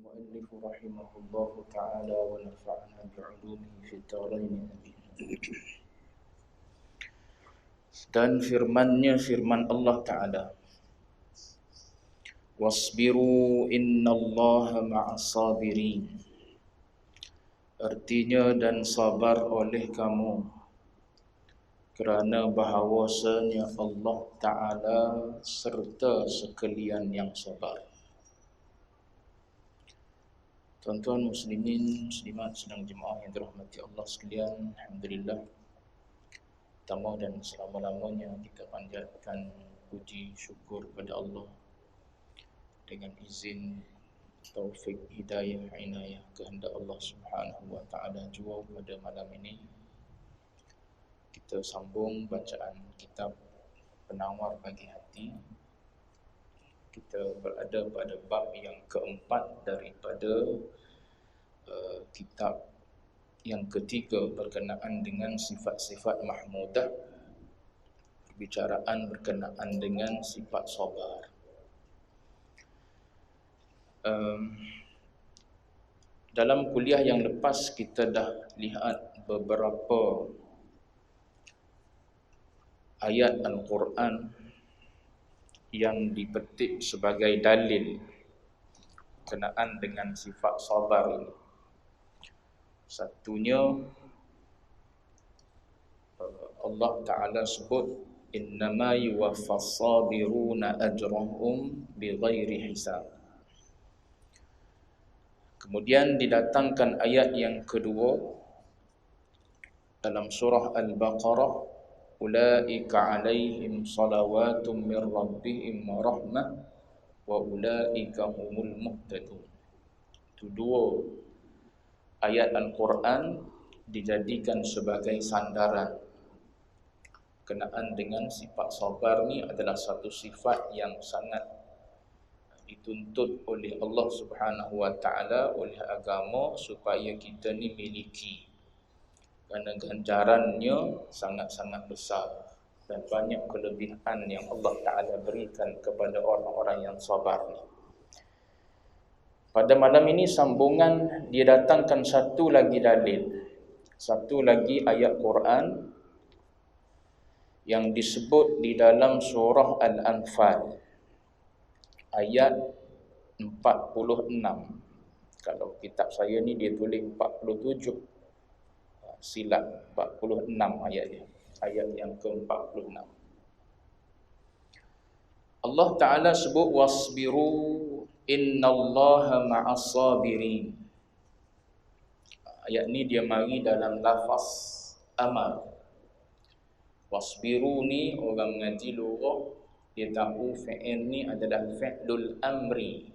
المؤلف رحمه الله تعالى ونفعنا بعلومه في الدارين آمين. Dan firman Allah Ta'ala, wasbiru innallaha ma'as sabirin. Artinya, dan sabar oleh kamu, kerana bahawasanya Allah Ta'ala serta sekalian yang sabar. Tuan-tuan muslimin, muslimat sedang jemaah yang dirahmati Allah sekalian, alhamdulillah, pertama dan selama-lamanya kita panjatkan puji syukur kepada Allah dengan izin, taufik, hidayah, inayah, kehendak Allah Subhanahu wa taala. Jua pada malam ini kita sambung bacaan kitab Penawar Bagi Hati. Kita berada pada bab yang keempat daripada kitab yang ketiga berkenaan dengan sifat-sifat mahmudah, perbicaraan berkenaan dengan sifat sabar. Dalam kuliah yang lepas kita dah lihat beberapa ayat Al-Quran yang dipetik sebagai dalil berkenaan dengan sifat sabar ini. Satunya, Allah Ta'ala sebut, innama yuwaffas sabiruna ajrahum bighairi hisab. Kemudian didatangkan ayat yang kedua dalam surah Al-Baqarah, ulaika alaihim salawatum min rabbihim wa rahmah wa ulaika humul muhtadun. Itu dua ayat Al-Quran dijadikan sebagai sandaran. Kenaan dengan sifat sabar ni adalah satu sifat yang sangat dituntut oleh Allah Subhanahu wa taala, oleh agama, supaya kita ni miliki. Kerana ganjarannya sangat-sangat besar dan banyak kelebihan yang Allah Ta'ala berikan kepada orang-orang yang sabar ni. Pada malam ini sambungan dia datangkan satu lagi dalil, satu lagi ayat Quran yang disebut di dalam surah Al-Anfal ayat 46. Kalau kitab saya ni dia tulis 47, silap 46 ayat dia, ayat yang ke-46. Allah Ta'ala sebut wasbiru innallaha ma'as sabirin. Ayat ni dia mari dalam lafaz amar. Wasbiru ni orang mengaji lughah dia tahu fi'il ni adalah fi'lul amri.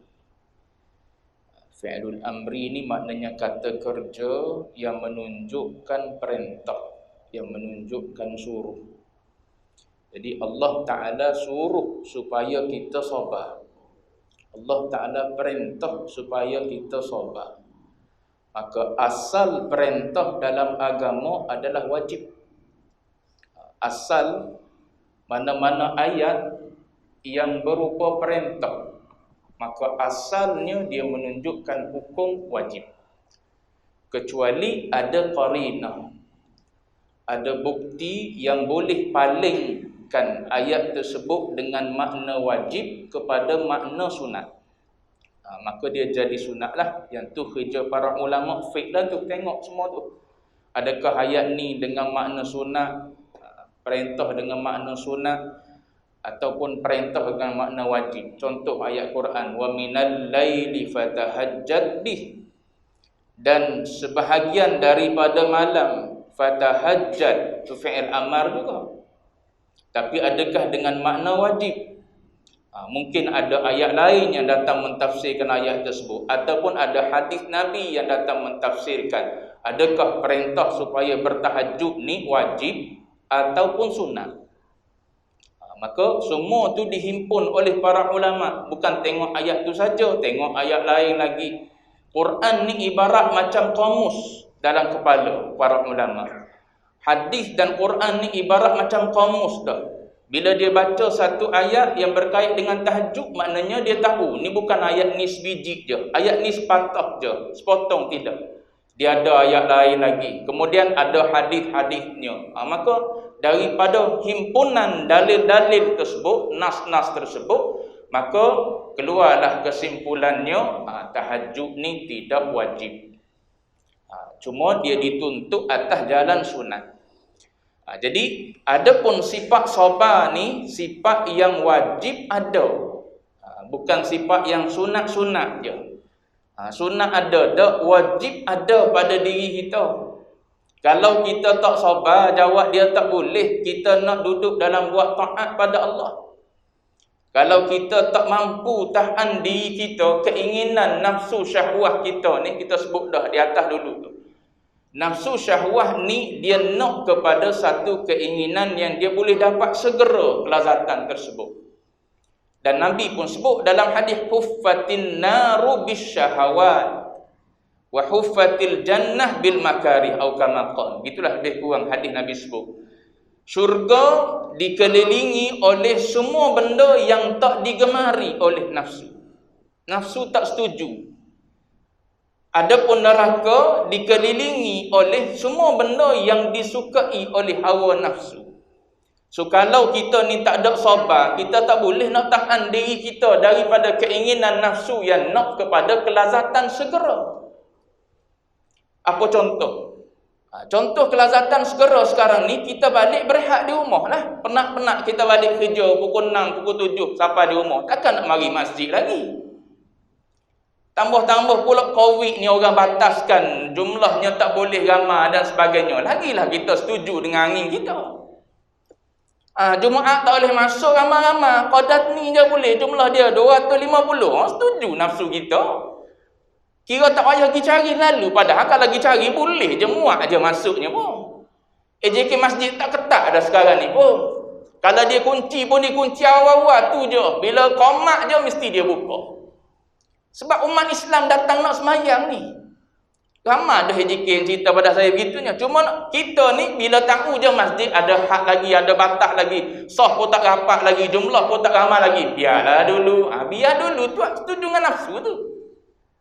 Fi'lul amri ni maknanya kata kerja yang menunjukkan perintah, yang menunjukkan suruh. Jadi Allah Ta'ala suruh supaya kita sabar. Allah Ta'ala perintah supaya kita sabar. Maka asal perintah dalam agama adalah wajib. Asal mana-mana ayat yang berupa perintah, maka asalnya dia menunjukkan hukum wajib. Kecuali ada qarinah, ada bukti yang boleh palingkan ayat tersebut dengan makna wajib kepada makna sunat. Maka dia jadi sunat lah. Yang tu kerja para ulama fiqh dah tu, tengok semua tu. Adakah ayat ni dengan makna sunat, perintah dengan makna sunat, ataupun perintah dengan makna wajib. Contoh ayat Quran, wa minal laili fatahajjad bih, dan sebahagian daripada malam, fatahajjad tu fi'il amar juga. Tapi adakah dengan makna wajib? Mungkin ada ayat lain yang datang mentafsirkan ayat tersebut, ataupun ada hadis Nabi yang datang mentafsirkan adakah perintah supaya bertahajud ni wajib ataupun sunat. Maka semua tu dihimpun oleh para ulama. Bukan tengok ayat tu saja, tengok ayat lain lagi. Quran ni ibarat macam kamus dalam kepala para ulama. Hadis dan Quran ni ibarat macam kamus dah. Bila dia baca satu ayat yang berkait dengan tahajud, maknanya dia tahu ni bukan ayat ni sebiji je, ayat ni sepatah je, sepotong tidak. Dia ada ayat lain lagi. Kemudian ada hadis-hadisnya. Maka daripada himpunan dalil-dalil tersebut, nas-nas tersebut, maka keluarlah kesimpulannya, tahajud ni tidak wajib. Cuma dia dituntut atas jalan sunat. Jadi adapun sifat sabar ni sifat yang wajib ada, bukan sifat yang sunat-sunat je. Sunat ada, tak wajib ada pada diri kita. Kalau kita tak sabar, jawab dia tak boleh kita nak duduk dalam buat taat pada Allah. Kalau kita tak mampu tahan diri kita, keinginan nafsu syahwah kita ni, kita sebut dah di atas dulu tu. Nafsu syahwah ni dia nak kepada satu keinginan yang dia boleh dapat segera kelazatan tersebut. Dan Nabi pun sebut dalam hadis, huffatin naru bisyahawat wa huffatil jannah bil makarih atau kama qala. Itulah lebih kurang hadis Nabi sebut. Syurga dikelilingi oleh semua benda yang tak digemari oleh nafsu. Nafsu tak setuju. Adapun neraka dikelilingi oleh semua benda yang disukai oleh hawa nafsu. So kalau kita ni tak ada sabar, kita tak boleh nak tahan diri kita daripada keinginan nafsu yang nak kepada kelazatan segera. Apa contoh? Contoh kelazatan segera sekarang ni, kita balik berehat di rumah lah. Penat-penat kita balik kerja pukul 6, pukul 7 sampai di rumah. Takkan nak mari masjid lagi. Tambah-tambah pula Covid ni orang bataskan, jumlahnya tak boleh ramai dan sebagainya. Lagilah kita setuju dengan angin kita. Jumaat tak boleh masuk ramai-ramai. Qadat ni je boleh, jumlah dia 250. Setuju nafsu kita. Kira tak payah pergi cari lalu. Padahal kalau pergi cari boleh je, muat je masuknya pun. AJK masjid tak ketat dah sekarang ni pun. Kalau dia kunci pun dia kunci awal-awal tu je. Bila qomat je mesti dia buka. Sebab umat Islam datang nak semayang ni. Ramai dah AJK yang cerita pada saya begitunya. Cuma kita ni bila tahu je masjid ada had lagi, ada batas lagi, sah pun tak rapat lagi, jumlah pun tak ramai lagi, biarlah dulu. Biar dulu tu setuju dengan nafsu tu.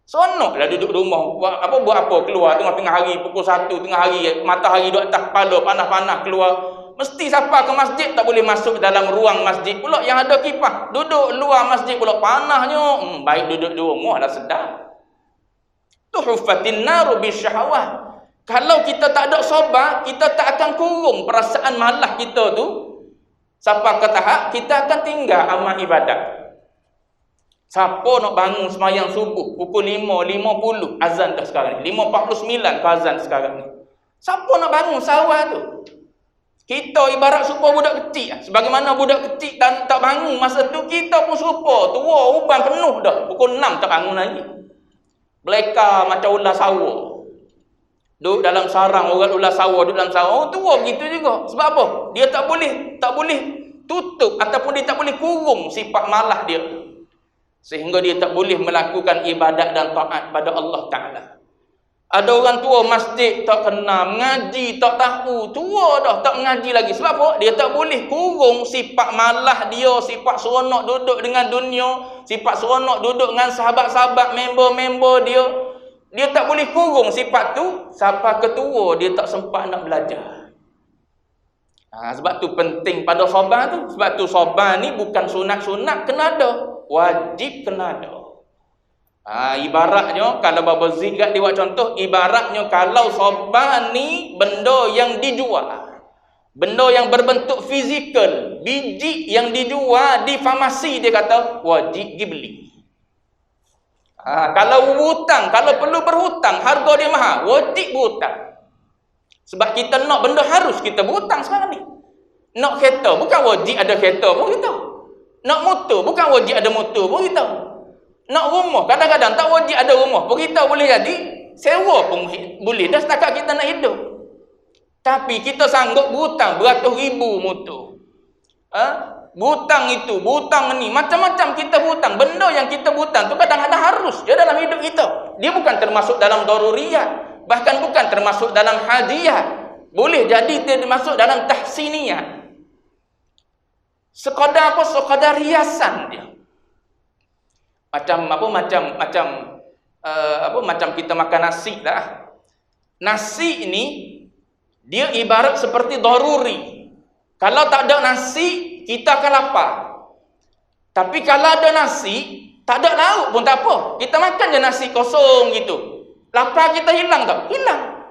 Sonoklah duduk rumah, buat apa keluar tengah-tengah hari pukul 1 tengah hari, matahari duduk atas kepala, panas-panas keluar. Mesti siapa ke masjid tak boleh masuk dalam ruang masjid pula yang ada kipas. Duduk luar masjid pula panasnya. Baik duduk di rumah dah sedap. Tuhfatin naru bisyahawat. Kalau kita tak ada sabar, kita tak akan kurung perasaan malas kita tu. Sampai ke tahap kita akan tinggal amal ibadat. Siapa nak bangun semayang subuh pukul 5.50 azan dah sekarang ni. 5.49 ke azan sekarang ni. Siapa nak bangun sawah tu? Kita ibarat serupa budak kecil. Sebagaimana budak kecil tak bangun masa tu, kita pun serupa. Tua uban penuh dah. Pukul 6 tak bangun lagi. Beleka macam ular sawah. Duduk dalam sarang orang ular sawah, duduk dalam sarang. Tua begitu juga. Sebab apa? Dia tak boleh tutup ataupun dia tak boleh kurung sifat malas dia. Sehingga dia tak boleh melakukan ibadat dan taat pada Allah Ta'ala. Ada orang tua masjid tak kenal, mengaji tak tahu, tua dah tak mengaji lagi. Sebab apa? Dia tak boleh kurung sifat malas dia, sifat seronok duduk dengan dunia, sifat seronok duduk dengan sahabat-sahabat, member-member dia. Dia tak boleh kurung sifat tu, sampai ketua dia tak sempat nak belajar. Sebab tu penting pada sabar tu. Sebab tu sabar ni bukan sunat-sunat kena ada, wajib kena ada. Ibaratnya kalau Baba Zid kat dia buat contoh, ibaratnya kalau sabar ni benda yang dijual, benda yang berbentuk fizikal, biji yang dijual di farmasi, dia kata wajib pergi beli. Kalau hutang, kalau perlu berhutang, harga dia mahal, wajib berhutang. Sebab kita nak benda harus kita berhutang sekarang ni. Nak kereta, bukan wajib ada kereta pun kita. Nak motor, bukan wajib ada motor pun kita. Nak rumah, kadang-kadang tak wajib ada rumah pun kita boleh jadi. Sewa pun boleh dah setakat kita nak hidup. Tapi kita sanggup berhutang beratus ribu motor. Berhutang itu, berhutang ni, macam-macam kita berhutang. Benda yang kita berhutang tu kadang-kadang harus je dalam hidup kita. Dia bukan termasuk dalam daruriyat, bahkan bukan termasuk dalam hajiyat. Boleh jadi dia masuk dalam tahsiniyat. Sekadar apa? Sekadar hiasan dia. Macam kita makan nasi lah. Nasi ini dia ibarat seperti daruri. Kalau tak ada nasi, kita akan lapar. Tapi kalau ada nasi, tak ada lauk pun tak apa. Kita makan je nasi kosong gitu. Lapar kita hilang tak? Hilang.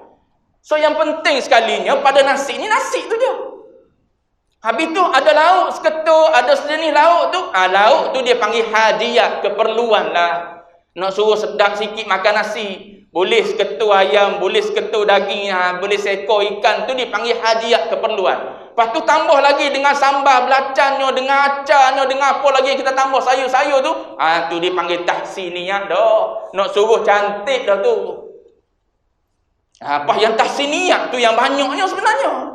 So yang penting sekalinya pada nasi ni, nasi tu dia. Habis tu ada lauk seketul, ada sejenis lauk tu. Lauk tu dia panggil hadiah, keperluan lah. Nak suruh sedap sikit makan nasi, boleh seketul ayam, boleh seketul daging, boleh seekor ikan, tu dia panggil hadiah, keperluan. Lepas tu tambah lagi dengan sambal belacannya, dengan acarnya, dengan apa lagi kita tambah sayur-sayur tu. Tu dia panggil tahsiniyah dah. Nak suruh cantik dah tu. Apa yang tahsiniyah tu yang banyaknya sebenarnya.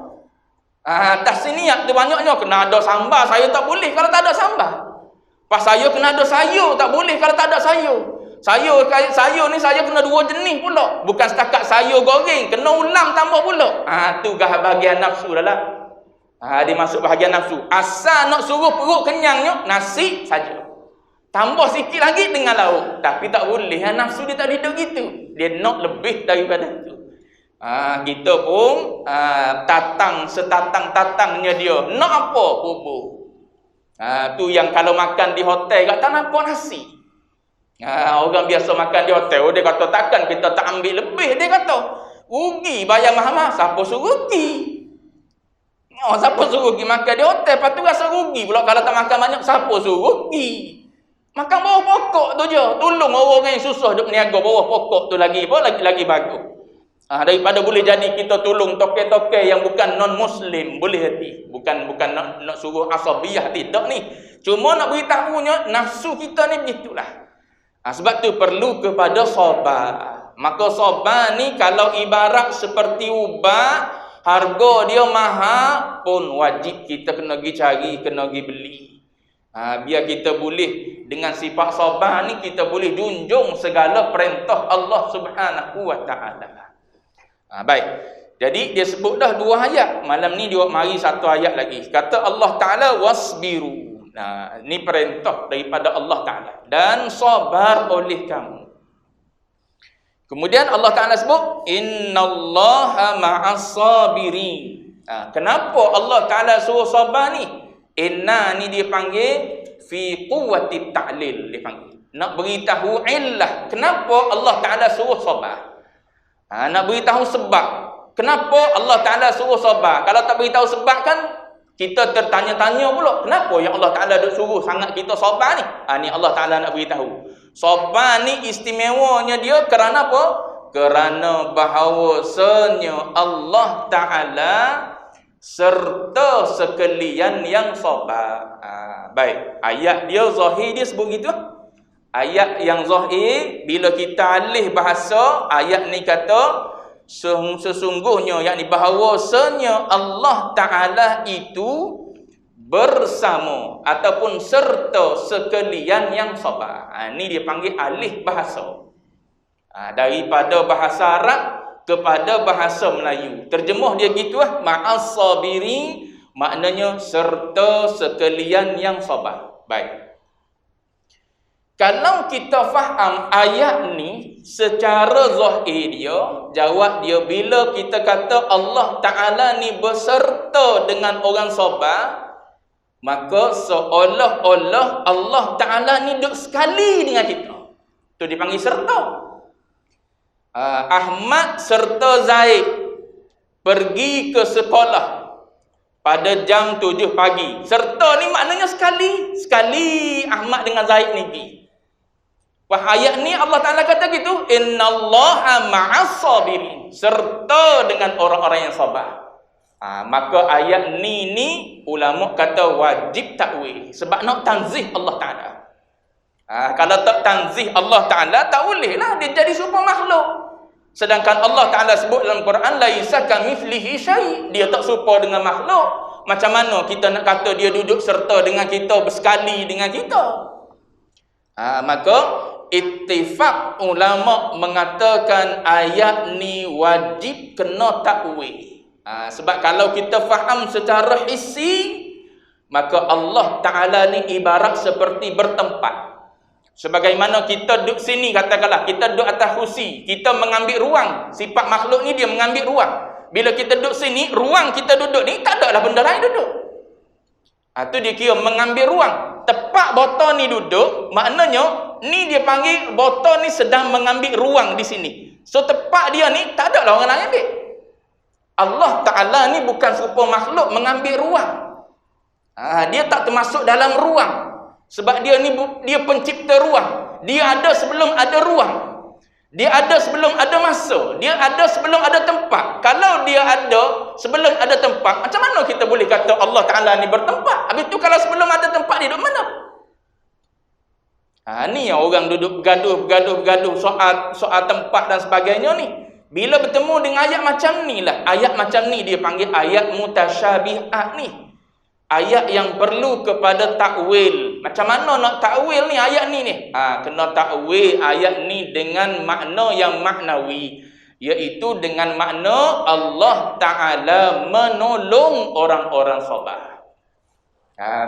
Tahsiniyah tu banyaknya kena ada sambal, sayur tak boleh kalau tak ada sambal. Pas sayur kena ada sayur, tak boleh kalau tak ada sayur. Sayur ni saya kena 2 jenis pula. Bukan setakat sayur goreng, kena ulam tambah pula. Tu bahagian nafsu dah lah. Dia masuk bahagian nafsu. Asal nak suruh perut kenyangnya, nasi saja. Tambah sikit lagi dengan lauk. Tapi tak boleh. Nafsu dia tak hidup gitu. Dia nak lebih daripada itu. Kita pun setatang-tatangnya dia. Nak apa? Bubur. Tu yang kalau makan di hotel kat tak nampak nasi. Orang biasa makan di hotel, dia kata takkan kita tak ambil lebih. Dia kata rugi bayar mahal-mahal. Siapa suruh rugi? Siapa suruh pergi makan di hotel, lepas tu rasa rugi pula kalau tak makan banyak. Siapa suruh rugi? Makan bawah pokok tu je. Tolong orang yang susah duk niaga bawah pokok tu lagi bagus. Daripada boleh jadi kita tolong toke-toke yang bukan non-muslim, boleh hati. Bukan nak suruh asabiyah, tidak ni. Cuma nak beritahunya nafsu kita ni begitulah. Sebab tu perlu kepada sabar. Maka sabar ni kalau ibarat seperti ubat, harga dia mahal pun wajib kita kena pergi cari, kena pergi beli. Biar kita boleh dengan sifat sabar ni kita boleh junjung segala perintah Allah Subhanahu wa taala. Baik. Jadi dia sebut dah 2 ayat. Malam ni dia mari 1 ayat lagi. Kata Allah Taala wasbiru. Ni perintah daripada Allah Taala, dan sabar oleh kamu. Kemudian Allah Ta'ala sebut innallaha ma'as sabirin. Kenapa Allah Ta'ala suruh sabar ni? Inna ni dia panggil fi quwwati ta'lil, dia panggil. Nak beritahu illah kenapa Allah Ta'ala suruh sabar. Nak beritahu sebab kenapa Allah Ta'ala suruh sabar. Kalau tak beritahu sebab kan kita tertanya-tanya pula, kenapa yang Allah Ta'ala duk suruh sangat kita sabar ni? Ni Allah Ta'ala nak beritahu. Sabar ni istimewanya dia kerana apa? Kerana bahawasanya Allah Ta'ala serta sekalian yang sabar. Baik, ayat dia zahir dia sebut gitu. Ayat yang zahir, bila kita alih bahasa, ayat ni kata sesungguhnya, yakni bahawasanya Allah Ta'ala itu bersama ataupun serta sekalian yang sabar. Ini dia panggil alih bahasa. Daripada bahasa Arab kepada bahasa Melayu. Terjemuh dia gitu ma'as sabirin, maknanya serta sekalian yang sabar. Baik. Kalau kita faham ayat ni secara zahir dia, jawab dia, bila kita kata Allah Ta'ala ni berserta dengan orang sabar, maka seolah-olah Allah Ta'ala ni duduk sekali dengan kita. Itu dipanggil serta. Ahmad serta Zaid pergi ke sekolah pada jam 7 pagi. Serta ni maknanya sekali. Sekali Ahmad dengan Zaid ni pergi. Ayat ni Allah Ta'ala kata gitu, innallaha ma'as sabirin, serta dengan orang-orang yang sabar. Maka ayat ni ulama kata wajib takwil, sebab nak tanzih Allah Ta'ala. Kalau tak tanzih Allah Ta'ala, tak boleh lah dia jadi serupa makhluk. Sedangkan Allah Ta'ala sebut dalam Quran, laisa kamitslihi syai', dia tak serupa dengan makhluk. Macam mana kita nak kata dia duduk serta dengan kita, bersekali dengan kita? Maka ittifaq ulama mengatakan ayat ni wajib kena takwil. Sebab kalau kita faham secara hissi, Maka Allah Ta'ala ni ibarat seperti bertempat. Sebagaimana kita duduk sini, katakanlah kita duduk atas kursi, kita mengambil ruang. Sifat makhluk ni dia mengambil ruang. Bila kita duduk sini, ruang kita duduk ni tak ada lah benda lain duduk. Itu dia kira mengambil ruang. Tepat botol ni duduk, maknanya ni dia panggil botol ni sedang mengambil ruang di sini. So tepat dia ni tak ada lah orang lain ambil. Allah Ta'ala ni bukan serupa makhluk mengambil ruang. Dia tak termasuk dalam ruang. Sebab dia ni dia pencipta ruang. Dia ada sebelum ada ruang. Dia ada sebelum ada masa. Dia ada sebelum ada tempat. Kalau dia ada sebelum ada tempat, macam mana kita boleh kata Allah Ta'ala ni bertempat? Habis tu kalau sebelum ada tempat, dia duduk mana? Ni yang orang duduk bergaduh soal tempat dan sebagainya ni. Bila bertemu dengan ayat macam ni lah. Ayat macam ni dia panggil ayat mutasyabihat ni. Ayat yang perlu kepada takwil. Macam mana nak takwil ni ayat ni ni? Kena takwil ayat ni dengan makna yang maknawi, iaitu dengan makna Allah Ta'ala menolong orang-orang sabar.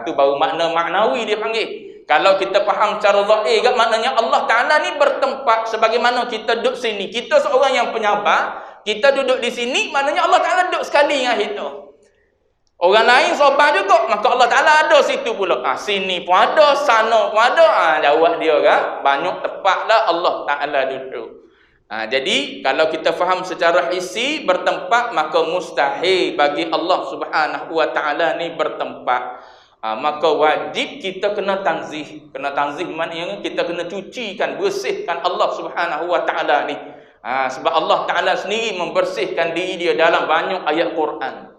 Tu baru makna maknawi dia panggil. Kalau kita faham cara zahir, maknanya Allah Ta'ala ni bertempat sebagaimana kita duduk sini. Kita seorang yang penyabar, kita duduk di sini, maknanya Allah Ta'ala duduk sekali dengan kita. Orang lain sabar juga, maka Allah Ta'ala ada situ pula. Sini pun ada, sana pun ada. Jawab dia kan, banyak tempatlah Allah Ta'ala duduk. Jadi kalau kita faham secara hissi bertempat, maka mustahil bagi Allah Subhanahu Wa Ta'ala ni bertempat. Maka wajib kita kena tanzih. Kena tanzih maknanya kita kena cucikan, bersihkan Allah Subhanahu Wa Ta'ala ni. Sebab Allah Ta'ala sendiri membersihkan diri dia dalam banyak ayat Quran.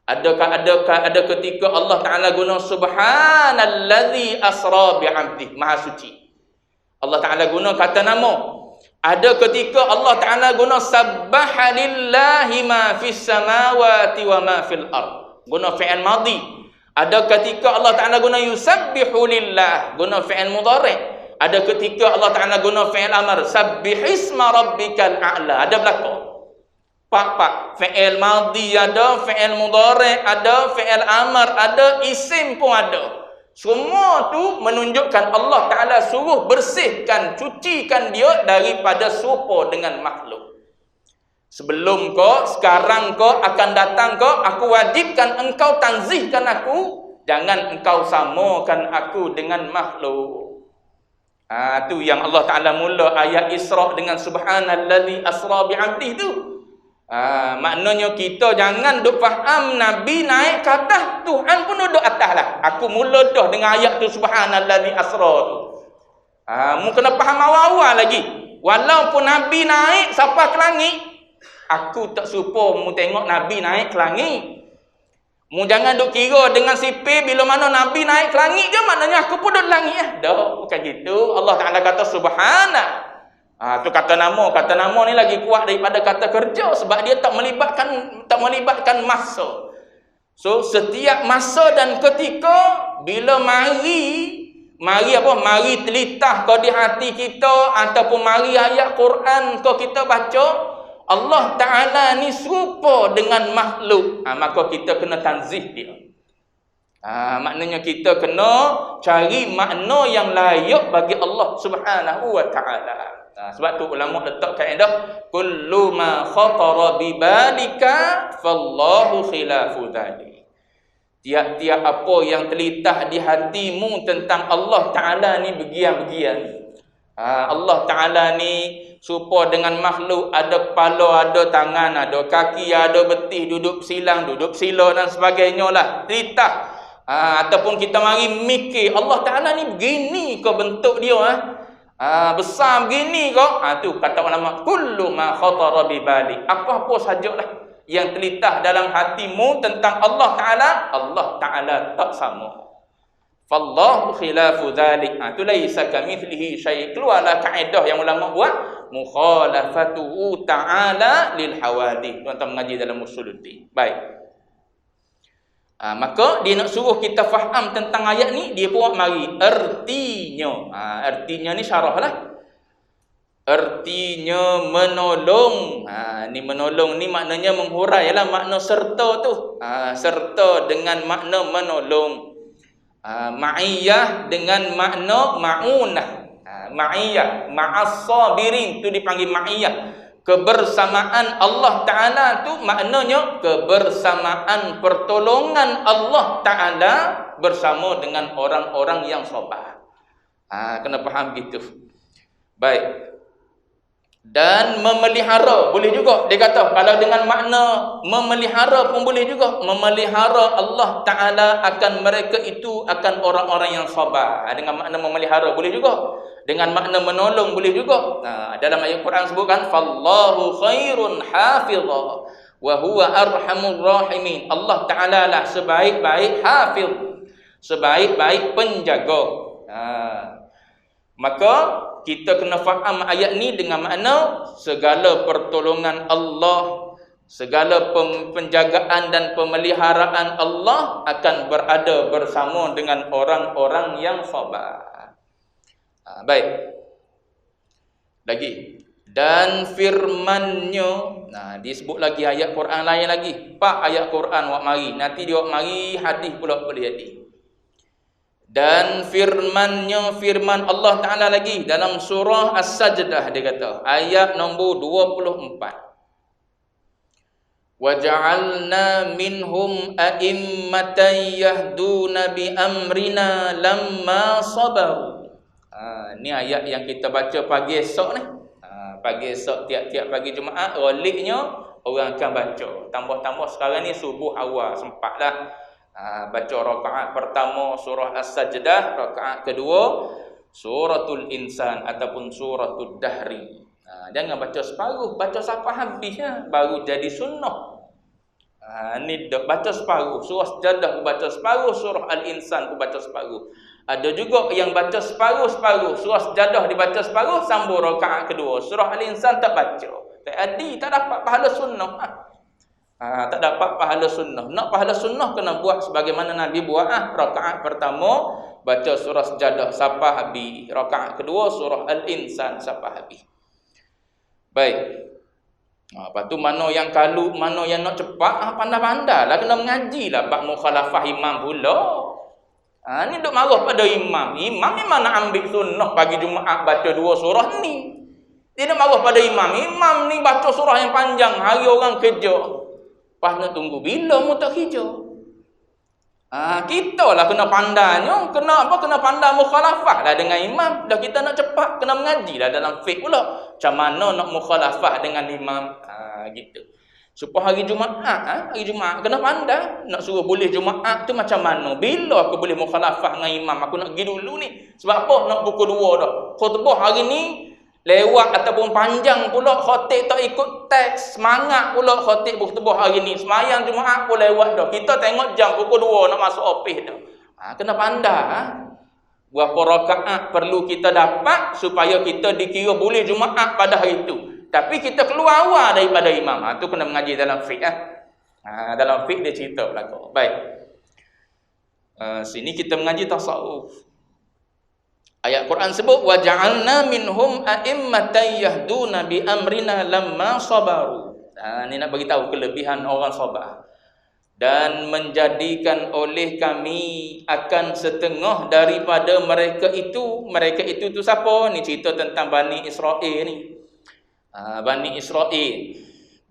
Ada ketika Allah Ta'ala guna subhanallazi asra bi'abdih, maha suci. Allah Ta'ala guna kata nama. Ada ketika Allah Ta'ala guna sabbaha lillahi ma fis samawati wa ma fil ard, guna fi'il madhi. Ada ketika Allah Ta'ala guna yusabbihu lillah, guna fi'il mudhari'. Ada ketika Allah Ta'ala guna fi'il amr, sabbihisma rabbikal a'la. Ada belakang pak fi'il madhi ada, fi'il mudhari' ada, fi'il amr ada, isim pun ada. Semua tu menunjukkan Allah Ta'ala suruh bersihkan, cucikan dia daripada serupa dengan makhluk. Sebelum kau, sekarang kau, akan datang kau, aku wajibkan engkau tanzihkan aku. Jangan engkau samakan aku dengan makhluk. Tu yang Allah Ta'ala mula ayat Isra' dengan subhanallazi asra bi'abdih tu. Maknanya kita jangan duk faham Nabi naik ke atas, Tuhan pun duduk atas lah. Aku mula dah dengan ayat tu subhanallazi asra tu. Mu kena faham awal-awal lagi. Walaupun Nabi naik sampai ke langit, aku tak serupa mu tengok Nabi naik ke langit. Mu jangan duk kira dengan sipir bila mana Nabi naik ke langit je, maknanya aku pun duduk langit lah. Dah, bukan gitu. Allah Ta'ala kata subhana. Tu kata nama ni lagi kuat daripada kata kerja, sebab dia tak melibatkan masa. So setiap masa dan ketika bila mari telitah kau di hati kita, ataupun mari ayat Quran kau kita baca, Allah Ta'ala ni serupa dengan makhluk, maka kita kena tanzih dia. Maknanya kita kena cari makna yang layak bagi Allah Subhanahu Wa Ta'ala. Sebab tu ulama letak kaedah kullu ma khatara bi balika fallahu khilafu dzalik. Tiap-tiap apa yang terlintas di hatimu tentang Allah Ta'ala ni begian-begian. Allah Ta'ala ni serupa dengan makhluk, ada kepala, ada tangan, ada kaki, ada betih, duduk silang, duduk sila dan sebagainya lah. Terlintas. Ataupun kita mari mikir Allah Ta'ala ni begini ke bentuk dia, besar begini kau. Tu kata ulama kullu ma khatara bi bali, apa-apa sajalah yang terlintas dalam hatimu tentang Allah Ta'ala tak sama. Fallahu khilafu dzalik. Tu laisa kamitslihi syai'. Keluarlah kaedah yang ulama buat, mukhalafatuhu ta'ala lil hawadith. Tuan-tuan mengaji dalam usuluddin. Baik. Maka dia nak suruh kita faham tentang ayat ni, dia buat mari ertinya. Ertinya ni syarah lah. Ertinya menolong. Ni menolong ni maknanya menghurai lah makna serta tu. Serta dengan makna menolong. Ma'iyah dengan makna ma'unah. Ma'iyah, ma'as sabirin tu dipanggil ma'iyah. Kebersamaan Allah Ta'ala tu maknanya kebersamaan pertolongan Allah Ta'ala bersama dengan orang-orang yang sabar. Kena faham gitu. Baik. Dan memelihara boleh juga. Dia kata kalau dengan makna memelihara pun boleh juga. Memelihara Allah Ta'ala akan mereka itu, akan orang-orang yang sabar. Dengan makna memelihara boleh juga. Dengan makna menolong boleh juga. Dalam ayat Quran sebutkan fallahu khairun hafizha wa huwa arhamur rahimin. Allah Ta'ala lah sebaik-baik hafiz, sebaik-baik penjaga. Maka kita kena faham ayat ni dengan makna segala pertolongan Allah, segala penjagaan dan pemeliharaan Allah akan berada bersama dengan orang-orang yang sabar. Baik. Lagi. Dan firman-Nya, disebut lagi ayat Quran lain lagi. Pak ayat Quran wak mari. Nanti dia wak mari hadis pula boleh jadi. Dan firman-Nya, firman Allah Ta'ala lagi dalam surah As-Sajdah, dia kata ayat nombor 24. وَجَعَلْنَا مِنْهُمْ أَئِمَّةً يَهْدُونَ بِأَمْرِنَا لَمَّا صَبَرُوا. Ni ayat yang kita baca pagi esok ni. Pagi esok tiap-tiap pagi Jumaat roliknya orang akan baca. Tambah-tambah sekarang ni subuh awal sempatlah baca rakaat pertama surah As-Sajdah, rakaat kedua suratul Insan ataupun suratul Dahri. Jangan baca separuh, baca sampai habisnya baru jadi sunnah. Ni baca separuh, surah Sajdah baca separuh, surah Al-Insan baca separuh. Ada juga yang baca separuh-separuh, surah Sajdah dibaca separuh, sambung rakaat kedua, surah Al-Insan tak baca. Tak dapat pahala sunnah. Tak dapat pahala sunnah. Nak pahala sunnah kena buat sebagaimana Nabi buat. Rakaat pertama baca surah Sajdah sampai habis, rakaat kedua surah Al-Insan sampai habis. Baik. Lepas tu mana yang kalu, mana yang nak cepat, pandai-pandai lah, kena mengaji lah bab mukhalafah imam pula. Ni duk marah pada imam. Imam memang nak ambil sunnah pagi Jumaat baca 2 surah ni. Dia nak marah pada imam. Imam ni baca surah yang panjang, hari orang kerja. Pas nak tunggu bila mu tak kerja. Kita lah kena pandainya. Kena apa? Kena pandai mukhalafah lah dengan imam. Dah kita nak cepat, kena mengaji lah dalam fiqh pula. Macam mana nak mukhalafah dengan imam. Gitu. Supaya hari Jumaat, hari Jumaat kena pandai. Nak suruh boleh Jumaat tu macam mana? Bila aku boleh mukhalafah dengan imam? Aku nak pergi dulu ni. Sebab apa? Nak pukul 2 dah. Khutbah hari ni lewat ataupun panjang pula, khatib tak ikut teks, semangat pula khatib berkhutbah hari ni, semayang Jumaat pun lewat dah. Kita tengok jam pukul 2 nak masuk office dah. Kena pandai. Berapa rakaat perlu kita dapat supaya kita dikira boleh Jumaat pada hari itu. Tapi kita keluar awal daripada imam. Tu kena mengaji dalam fiqh. Dalam fiqh dia cerita belakang. Baik. Sini kita mengaji tasawuf. Ayat Quran sebut wa ja'alna minhum a'immatan yahduna bi amrina lamma sabaru. Ni nak bagi tahu kelebihan orang sabar. Dan menjadikan oleh kami akan setengah daripada mereka itu tu siapa? Ni cerita tentang Bani Israel ni. Bani Israel.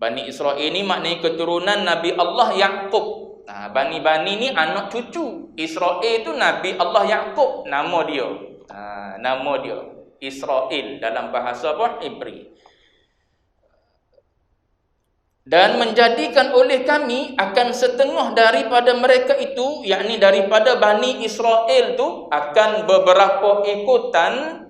Bani Israel ni maknanya keturunan Nabi Allah Yaqub. Bani-bani ni anak cucu. Israel tu Nabi Allah Yaqub nama dia. Nama dia Israel dalam bahasa apa? Ibri. Dan menjadikan oleh kami akan setengah daripada mereka itu, yakni daripada Bani Israel tu akan beberapa ikutan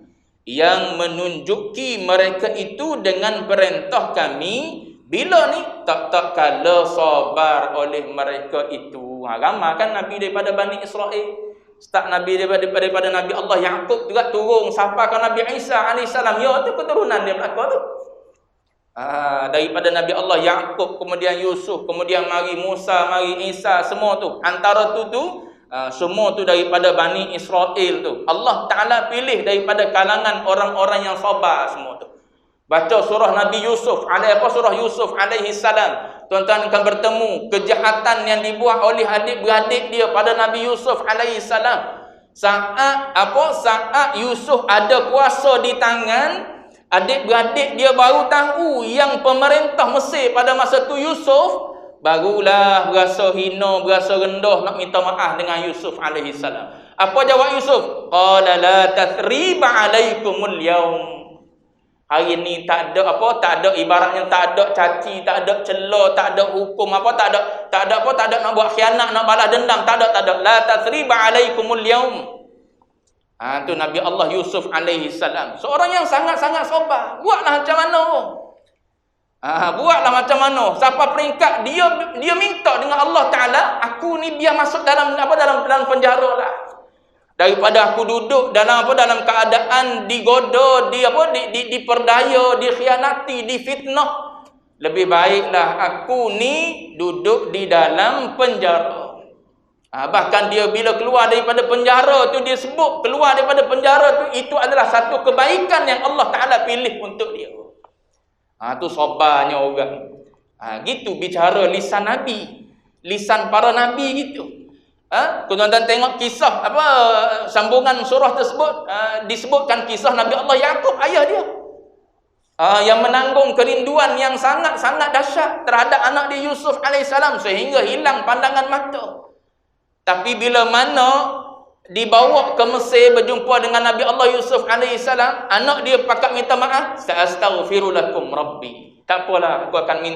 yang menunjuki mereka itu dengan perintah kami. Bila ni? Tak kala sabar oleh mereka itu. Ramai kan Nabi daripada Bani Israel. Start Nabi daripada Nabi Allah Yaqub juga turun sampai ke Nabi Isa alaihissalam. Ya, tu keturunan dia belakang tu. Daripada Nabi Allah Yaqub, kemudian Yusuf, kemudian mari Musa, mari Isa, semua tu. Antara tu semua tu daripada Bani Israel tu. Allah Ta'ala pilih daripada kalangan orang-orang yang sabar semua tu. Baca surah Nabi Yusuf, surah Yusuf alaihissalam. tuan-tuan akan bertemu kejahatan yang dibuat oleh adik-beradik dia pada Nabi Yusuf alaihi salam. Saat Yusuf ada kuasa di tangan, adik-beradik dia baru tahu yang pemerintah Mesir pada masa tu Yusuf, barulah berasa hina, berasa rendah nak minta maaf dengan Yusuf alaihi salam. Apa jawab Yusuf? Qala la tathriba alaikumul yaum. Hari ni tak ada ibaratnya tak ada caci, tak ada celah, tak ada hukum tak ada nak buat khianat, nak balas dendam, tak ada. La tathriba alaikumul yaum. Tu Nabi Allah Yusuf alaihi salam, seorang yang sangat-sangat sabar. Buatlah macam mana? Buatlah macam mana? Sampai peringkat dia minta dengan Allah Taala, aku ni biar masuk dalam penjara lah. Daripada aku duduk dalam keadaan digoda, diperdaya, dikhianati, difitnah, lebih baiklah aku ni duduk di dalam penjara. Bahkan dia bila keluar daripada penjara tu, dia sebut keluar daripada penjara tu, itu adalah satu kebaikan yang Allah Ta'ala pilih untuk dia. Tu sabarnya orang. Gitu bicara lisan Nabi, lisan para Nabi gitu. Tuan-tuan tengok kisah sambungan surah tersebut, disebutkan kisah Nabi Allah Yaqub, ayah dia, yang menanggung kerinduan yang sangat-sangat dahsyat terhadap anak dia Yusuf alaihissalam sehingga hilang pandangan mata. Tapi bila mana dibawa ke Mesir berjumpa dengan Nabi Allah Yusuf alaihissalam, anak dia pakat minta maaf, sa'astaghfiru lakum rabbi. Tak apalah, aku akan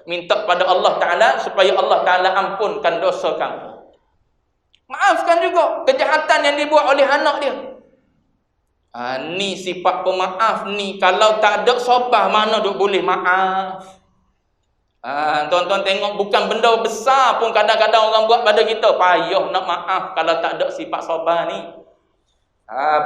minta pada Allah Ta'ala supaya Allah Ta'ala ampunkan dosa kamu. Maafkan juga kejahatan yang dibuat oleh anak dia. Ni sifat pemaaf ni. Kalau tak ada sabar, mana duk boleh maaf? Tuan-tuan tengok, bukan benda besar pun kadang-kadang orang buat pada kita. Payah nak maaf kalau tak ada sifat sabar ni.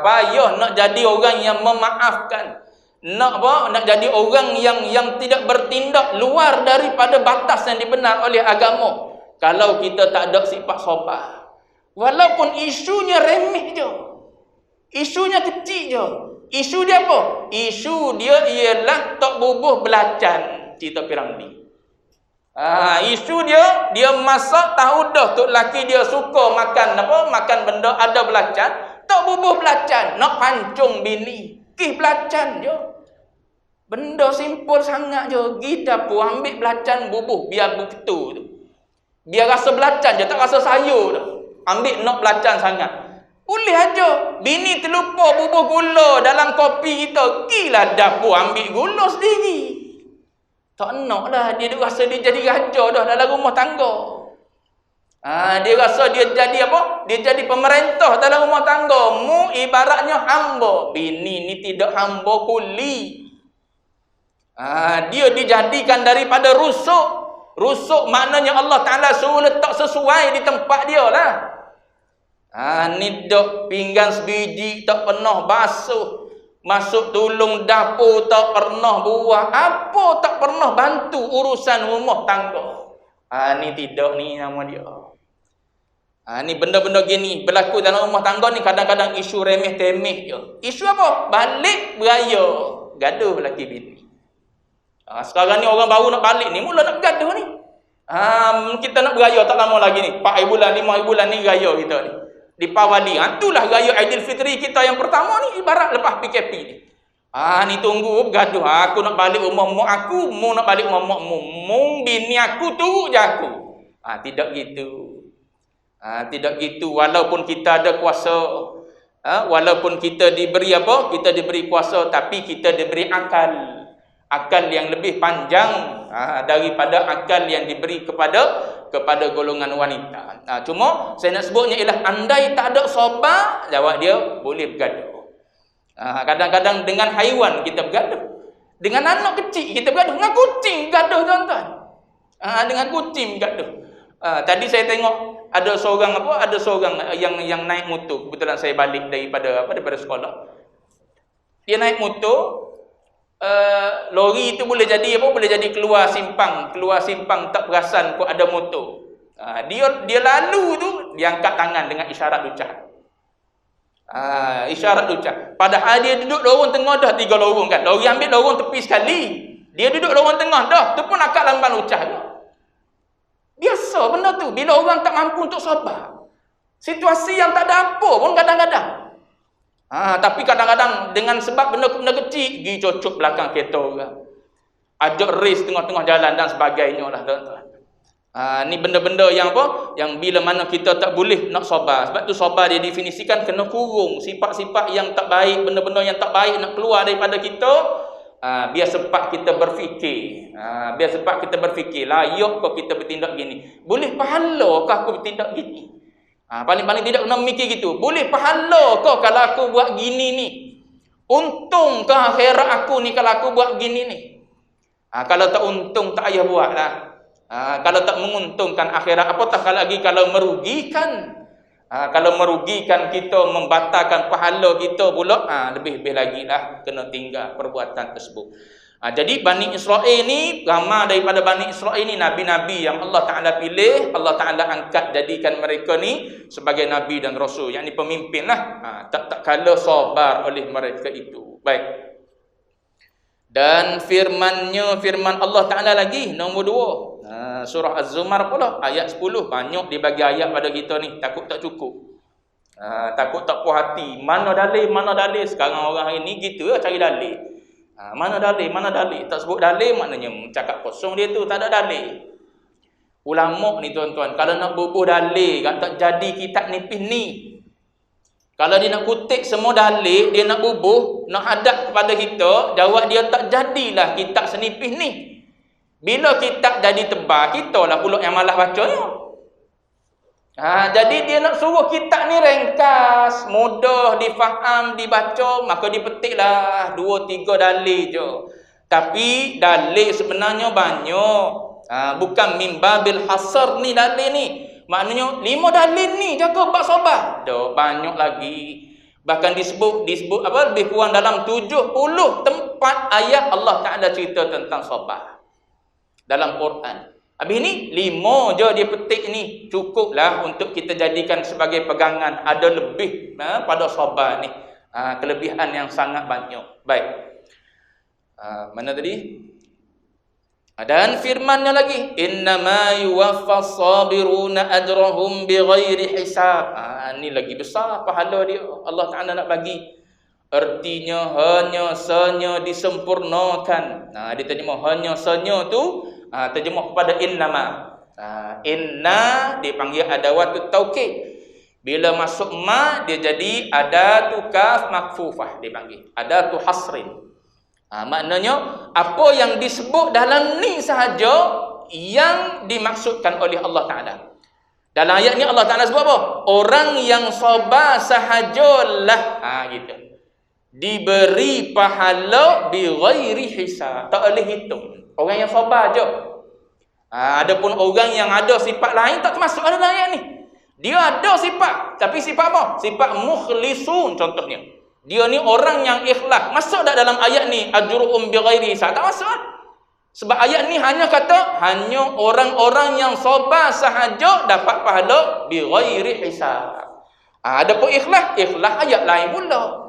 Payah nak jadi orang yang memaafkan. Nak jadi orang yang tidak bertindak luar daripada batas yang dibenar oleh agama, kalau kita tak ada sifat sabar. Walaupun isunya remeh je, isunya kecil je. Isu dia apa? Isu dia ialah tok bubuh belacan cerita Piramli. Isu dia masak tahu dah tok laki dia suka makan benda ada belacan, tok bubuh belacan, nak pancung bini, kih belacan je. Benda simpul sangat je. Pergi dapur ambil belacan bubuh, biar begitu tu. Biar rasa belacan je, tak rasa sayur dah. Ambil nak belacan sangat. Boleh aja. Bini terlupa bubuh gula dalam kopi kita, pergilah dapur ambil gula sendiri. Tak nak lah. Dia rasa dia jadi raja dah dalam rumah tangga. Dia rasa dia jadi apa? Dia jadi pemerintah dalam rumah tangga. Mu ibaratnya hamba. Bini ni tidak hamba, kuli. Dia dijadikan daripada rusuk. Rusuk maknanya Allah Ta'ala suruh letak sesuai di tempat dia lah. Ni dok pinggan sebiji tak pernah basuh, masuk tulung dapur tak pernah buah, apa tak pernah bantu urusan rumah tangga. Ni tidak ni nama dia. Ni benda-benda gini berlaku dalam rumah tangga ni kadang-kadang isu remeh-temeh je. Isu apa? Balik beraya, gaduh laki bini. Sekarang ni orang baru nak balik ni mula nak gaduh ni. Kita nak beraya tak lama lagi ni, 4 bulan 5 bulan ni raya kita ni. Di Pawali. Itulah raya Aidilfitri kita yang pertama ni, ibarat lepas PKP ni. Ni tunggu bergaduh. Aku nak balik rumah mak aku, mu nak balik rumah mak mu. Mu bini aku turut je aku. Tidak gitu. Tidak gitu. Walaupun kita ada kuasa, walaupun kita diberi apa? Kita diberi kuasa, tapi kita diberi akal. Akal yang lebih panjang daripada akal yang diberi kepada golongan wanita. Cuma saya nak sebutnya ialah andai tak ada sabar, jawab dia boleh bergaduh. Kadang-kadang dengan haiwan kita bergaduh. Dengan anak kecil kita bergaduh. Dengan kucing bergaduh, tuan-tuan. Dengan kucing bergaduh. Tadi saya tengok ada seorang yang naik motor. Kebetulan saya balik daripada sekolah. Dia naik motor. Lori itu boleh jadi apa? Boleh jadi keluar simpang tak perasan kok ada motor. Dia lalu tu dia angkat tangan dengan isyarat lucah. Isyarat lucah. Padahal dia duduk lorong tengah dah 3 lorong kan. Lori ambil lorong tepi sekali. Dia duduk lorong tengah dah. Tu pun akak lamban lucah tu. Biasa benda tu. Bila orang tak mampu untuk sabar. Situasi yang tak ada apa pun kadang-kadang. Tapi kadang-kadang dengan sebab benda-benda kecil, pergi cocok belakang kereta orang. Ajak race tengah-tengah jalan dan sebagainya lah tuan-tuan. Ni benda-benda yang apa? Yang bila mana kita tak boleh nak sabar. Sebab tu sabar dia definisikan kena kurung sifat-sifat yang tak baik, benda-benda yang tak baik nak keluar daripada kita. Biar sempat kita berfikir. Biar sempat kita berfikir, layak kau kita bertindak gini? Boleh pahala kau aku bertindak gini? Paling-paling tidak kena mikir gitu. Boleh pahala kau kalau aku buat gini ni? Untung ke akhirat aku ni kalau aku buat gini ni? Kalau tak untung tak payah buat lah. Kalau tak menguntungkan akhirat, apatah lagi kalau merugikan. Kalau merugikan kita, membatalkan pahala kita pula, lebih-lebih lagi lah kena tinggal perbuatan tersebut. Jadi Bani Israel ni, ramai daripada Bani Israel ni Nabi-Nabi yang Allah Ta'ala pilih, Allah Ta'ala angkat jadikan mereka ni sebagai Nabi dan Rasul, yang ni pemimpin lah. Tak kala sabar oleh mereka itu. Baik. Dan firman Allah Ta'ala lagi, nombor 2. Surah Az-Zumar pula, ayat 10. Banyak dibagi ayat pada kita ni, takut tak cukup. Takut tak puas hati. Mana dalil? Sekarang orang hari ni gitu lah cari dalil. Mana dalil? Tak sebut dalil maknanya cakap kosong dia tu, tak ada dalil. Ulama ni tuan-tuan, kalau nak bubuh dalil kan tak jadi kitab nipis ni. Kalau dia nak kutip semua dalil, dia nak bubuh, nak hadap kepada kita, jawab dia tak jadilah kitab senipis ni. Bila kitab jadi tebal, kita lah pula yang malas bacanya. Jadi dia nak suruh kitab ni ringkas, mudah difaham, dibaca, maka dipetiklah 2-3 dalil je. Tapi dalil sebenarnya banyak. Bukan mimbabil hasar ni dalil ni. Maknanya 5 dalil ni jaga bab sabar. Dah banyak lagi. Bahkan disebut apa, lebih kurang dalam 70 tempat ayat Allah Ta'ala cerita tentang sabar dalam Quran. Habis ni 5 je dia petik ni, cukuplah untuk kita jadikan sebagai pegangan. Ada lebih pada sabar ni, kelebihan yang sangat banyak. Baik, mana tadi? Dan firmannya lagi, innama yuwaffas sabiruna ajrahum bighairi hisab. Ni lagi besar pahala dia Allah Ta'ala nak bagi. Artinya hanya sanya disempurnakan. Diterjemah hanya sanya tu, terjemah kepada innama. Inna dipanggil adawatut taukid. Bila masuk ma, dia jadi adatu kaf makfufah dipanggil. Adatu hasrin. Maknanya apa yang disebut dalam ni sahaja yang dimaksudkan oleh Allah Ta'ala. Dalam ayat ni Allah Ta'ala sebut apa? Orang yang sabar sahajalah, gitu, diberi pahala bi ghairi hisab, tak boleh hitung. Orang yang sabar je. Adapun orang yang ada sifat lain tak termasuk dalam ayat ni. Dia ada sifat, tapi sifat apa? Sifat mukhlisun contohnya. Dia ni orang yang ikhlas. Masuk tak dalam ayat ni ajruhum bighairi hisab? Tak masuk. Sebab ayat ni hanya kata hanya orang-orang yang sabar sahaja dapat pahala bighairi hisab. Adapun ikhlas ayat lain pula.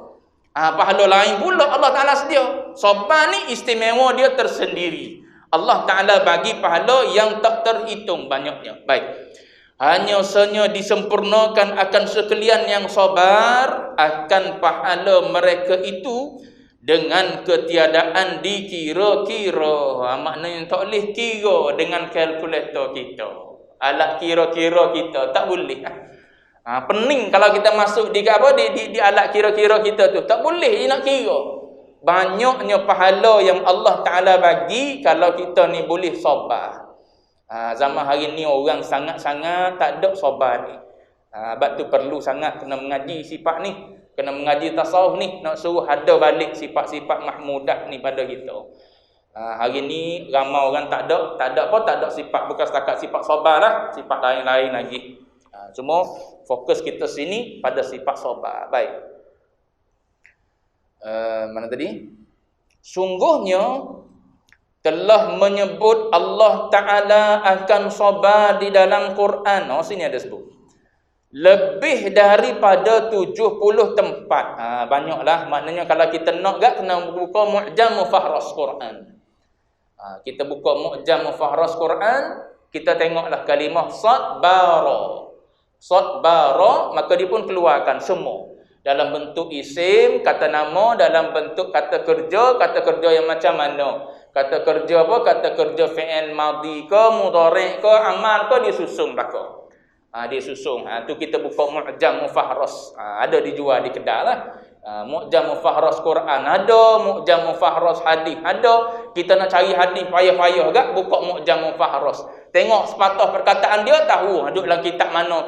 Pahala lain pula Allah Ta'ala sedia. Sabar ni istimewa dia tersendiri. Allah Ta'ala bagi pahala yang tak terhitung banyaknya. Baik. Hanya sanya disempurnakan akan sekalian yang sabar akan pahala mereka itu dengan ketiadaan dikira-kira. Maknanya tak boleh kira dengan kalkulator kita, alat kira-kira kita, tak boleh. Pening kalau kita masuk di alat kira-kira kita tu, tak boleh nak kira. Banyaknya pahala yang Allah Ta'ala bagi kalau kita ni boleh sabar. Zaman hari ni orang sangat-sangat tak ada sabar ni. Sebab tu perlu sangat kena mengaji sifat ni, kena mengaji tasawuf ni, nak suruh ada balik sifat-sifat mahmudah ni pada kita. Hari ni ramai orang tak ada sifat, bukan setakat sifat sabar lah, sifat lain-lain lagi. Cuma fokus kita sini pada sifat sabar. Baik. Mana tadi? Sungguhnya telah menyebut Allah Ta'ala akan sabar di dalam Quran. Sini ada sebut. Lebih daripada 70 tempat. Banyaklah. Maknanya kalau kita nak kena buka Mu'jam Mufahras Quran. Kita buka Mu'jam Mufahras Quran, Kita tengoklah kalimah sadbara. Sadbara, maka dia pun keluarkan semua. Dalam bentuk isim, kata nama, dalam bentuk kata kerja yang macam mana? Kata kerja apa? Kata kerja fi'il madhi ke, mudhari' ke, amal ke, dia susung belakang. Dia susung. Tu kita buka Mu'jam Mufahras. Ada dijual di kedai lah. Mu'jam Mufahras Quran ada, Mu'jam Mufahras hadis ada. Kita nak cari hadis payah-payah gak, buka Mu'jam Mufahras. Tengok sepatah perkataan dia, tahu duduk dalam kitab mana.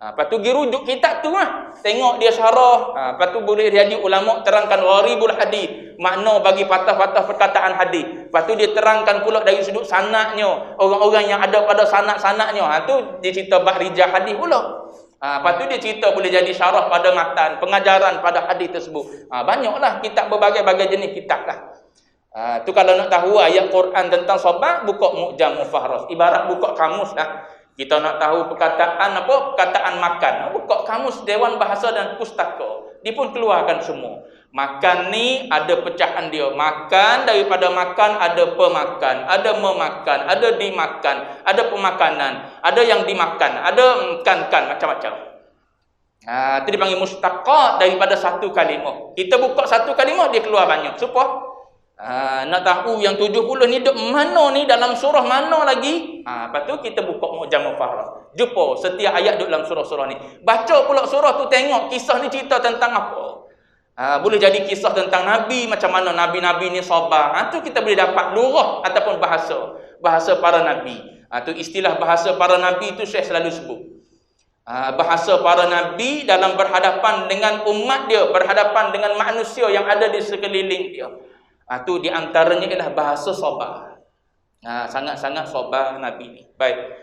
Lepas tu pergi rujuk kitab tu lah. Tengok dia syarah. Lepas tu boleh jadi ulama terangkan waribul hadis, makna bagi patah-patah perkataan hadis. Lepas tu dia terangkan pula dari sudut sanadnya, orang-orang yang ada pada sanad-sanadnya. Tu dia cerita bab rijal hadis pula. Lepas tu dia cerita boleh jadi syarah pada matan, pengajaran pada hadis tersebut. Banyaklah kitab, berbagai-bagai jenis kitab lah. Tu kalau nak tahu ayat Quran tentang sabar, buka Mu'jam Mufahras. Ibarat buka kamus lah. Kita nak tahu perkataan apa? Perkataan makan. Buka kamus Dewan Bahasa dan Pustaka. Dia pun keluarkan semua. Makan ni ada pecahan dia. Makan, daripada makan ada pemakan, ada memakan, ada dimakan, ada pemakanan, ada yang dimakan, ada kan macam-macam. Itu dipanggil mustaqat daripada satu kalimah. Kita buka satu kalimah, dia keluar banyak. Supaya nak tahu yang 70 ni duk mana ni, dalam surah mana lagi? Lepas tu kita buka Mu'jam Mufahras. Jumpa setiap ayat duk dalam surah-surah ni. Baca pula surah tu, tengok kisah ni cerita tentang apa. Boleh jadi kisah tentang Nabi, macam mana Nabi-Nabi ni sabar. Tu kita boleh dapat lurah ataupun bahasa para Nabi. Tu istilah bahasa para Nabi tu Syekh selalu sebut. Bahasa para Nabi dalam berhadapan dengan umat dia, berhadapan dengan manusia yang ada di sekeliling dia. Tu di antaranya ialah bahasa sabar. Sangat-sangat sabar Nabi ni. Baik.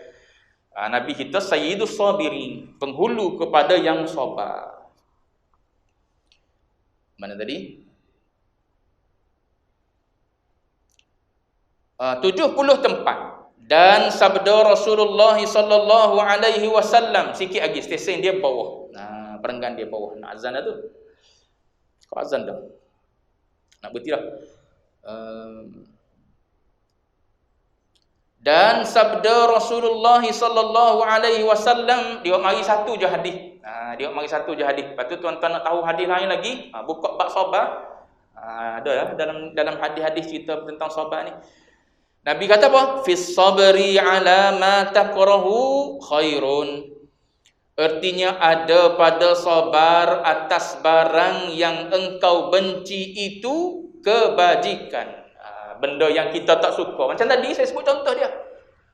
Nabi kita Sayyidus Sabirin, penghulu kepada yang sabar. Mana tadi? 70 tempat. Dan sabda Rasulullah sallallahu alaihi wasallam, sikit lagi stesen dia bawah. Perenggan dia bawah. Nak azan dah tu. Kau azan dah. Nak berhenti dah. Dan sabda Rasulullah sallallahu alaihi wasallam, dia mari satu je hadis. Lepas tu tuan-tuan nak tahu hadis lain lagi, buka bab sabar. Ada lah dalam hadis-hadis cerita tentang sabar ni. Nabi kata apa? Fis sabri ala ma takrahu khairun. Artinya ada pada sabar atas barang yang engkau benci itu kebajikan. Benda yang kita tak suka. Macam tadi saya sebut contoh dia.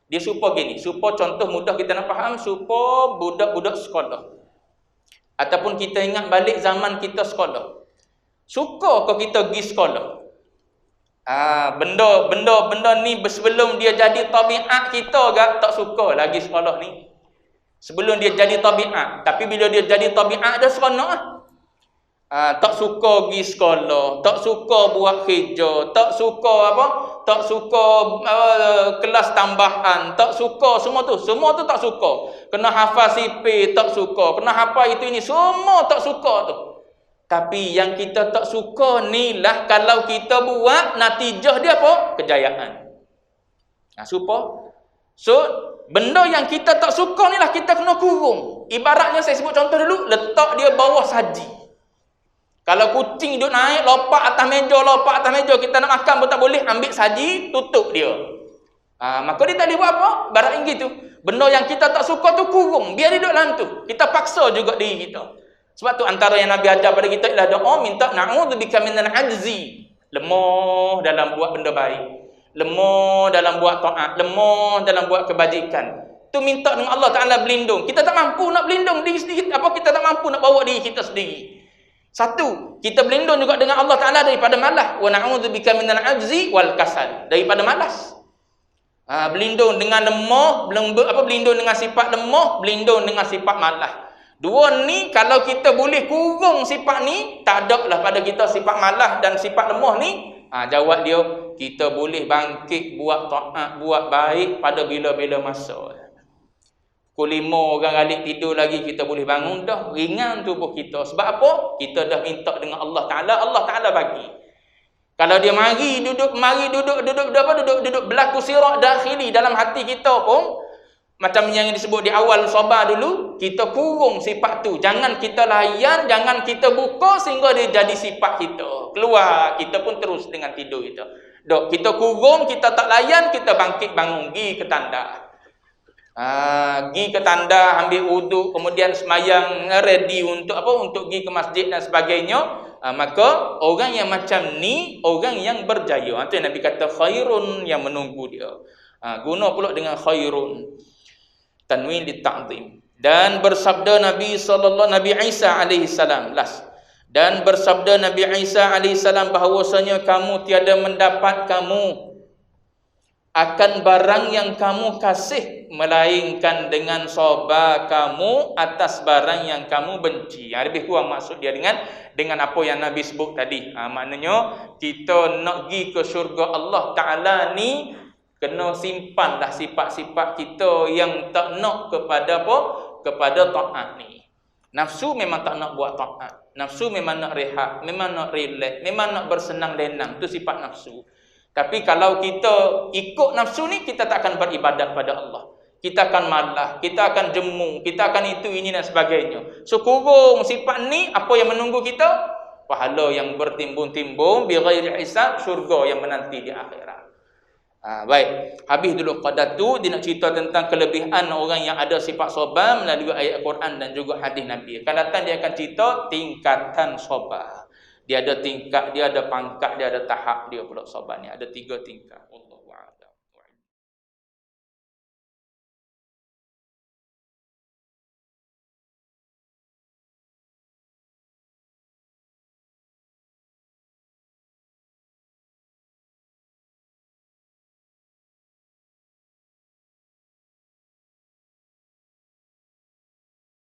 Dia supaya gini, supaya contoh mudah kita nak faham, supaya budak-budak sekolah. Ataupun kita ingat balik zaman kita sekolah. Suka ke kita pergi sekolah? Benda ni sebelum dia jadi tabiat kita tak suka lagi sekolah ni. Sebelum dia jadi tabiat. Tapi bila dia jadi tabiat, dah seronok lah. Tak suka pergi sekolah, tak suka buat kerja, tak suka tak suka kelas tambahan, tak suka semua tu tak suka. Kena hafal sipir tak suka, kena hafal itu ini, semua tak suka tu. Tapi yang kita tak suka ni lah, kalau kita buat, natijah dia apa? Kejayaan. So benda yang kita tak suka ni lah kita kena kurung. Ibaratnya saya sebut contoh dulu, letak dia bawah saji. Kalau kucing duduk naik, lompat atas meja, kita nak makan pun tak boleh, ambil saji, tutup dia. Maka dia tak boleh buat apa? Barat inggit tu. Benda yang kita tak suka tu kurung, biar dia duduk dalam tu. Kita paksa juga diri kita. Sebab tu antara yang Nabi ajar pada kita ialah doa minta na'udzubika minal ajzi. Lemah dalam buat benda baik. Lemah dalam buat taat, lemah dalam buat kebajikan. Tu minta dengan Allah Ta'ala berlindung. Kita tak mampu nak berlindung diri sendiri. Kita tak mampu nak bawa diri kita sendiri. Satu, kita berlindung juga dengan Allah Ta'ala daripada malas. Wa na'udzubika minal ajzi wal kasal. Daripada malas. Berlindung dengan lemah, berlindung dengan sifat lemah, berlindung dengan sifat malas. Dua ni, kalau kita boleh kurung sifat ni, tak ada lah pada kita sifat malas dan sifat lemah ni. Jawab dia, kita boleh bangkit buat taat, buat baik pada bila-bila masa. Pukul 5 orang alik tidur lagi, kita boleh bangun dah. Ringan tubuh kita. Sebab apa? Kita dah minta dengan Allah Ta'ala, Allah Ta'ala bagi. Kalau dia duduk berlaku sirak dakhili dalam hati kita pun, macam yang disebut di awal sabar dulu, kita kurung sifat tu. Jangan kita layan, jangan kita buka sehingga dia jadi sifat kita. Keluar, kita pun terus dengan tidur kita. Dok, kita kurung, kita tak layan, kita bangkit bangun, pergi ke tanda. Pergi ke tanda, ambil wuduk, kemudian semayang, ready untuk apa? Untuk pergi ke masjid dan sebagainya. Maka orang yang macam ni, orang yang berjaya. Itu yang Nabi kata khairun, yang menunggu dia. Guna pula dengan khairun, tanwin litta'zim. Dan bersabda Nabi Isa alaihi salam, dan bersabda Nabi Isa alaihi salam bahawasanya kamu tiada mendapat kamu akan barang yang kamu kasih, melainkan dengan sabar kamu atas barang yang kamu benci. Lebih kurang maksud dia dengan apa yang Nabi sebut tadi. Maknanya kita nak pergi ke syurga Allah Ta'ala ni, kena simpanlah sifat-sifat kita yang tak nak kepada apa? Kepada taat ni. Nafsu memang tak nak buat taat. Nafsu memang nak rehat, memang nak relax, memang nak bersenang lenang. Itu sifat nafsu. Tapi kalau kita ikut nafsu ni, kita tak akan beribadat pada Allah. Kita akan malah, kita akan jemu, kita akan itu, ini dan sebagainya. So kurung sifat ni, apa yang menunggu kita? Pahala yang bertimbun-timbun, bighairi hisab, syurga yang menanti di akhirat. Baik, habis dulu qadar tu. Dia nak cerita tentang kelebihan orang yang ada sifat sabar melalui ayat Quran dan juga hadis Nabi. Akan datang dia akan cerita tingkatan sabar. Dia ada tingkat, dia ada pangkat, dia ada tahap dia pula sabar ni. Ada 3 tingkat. Allah.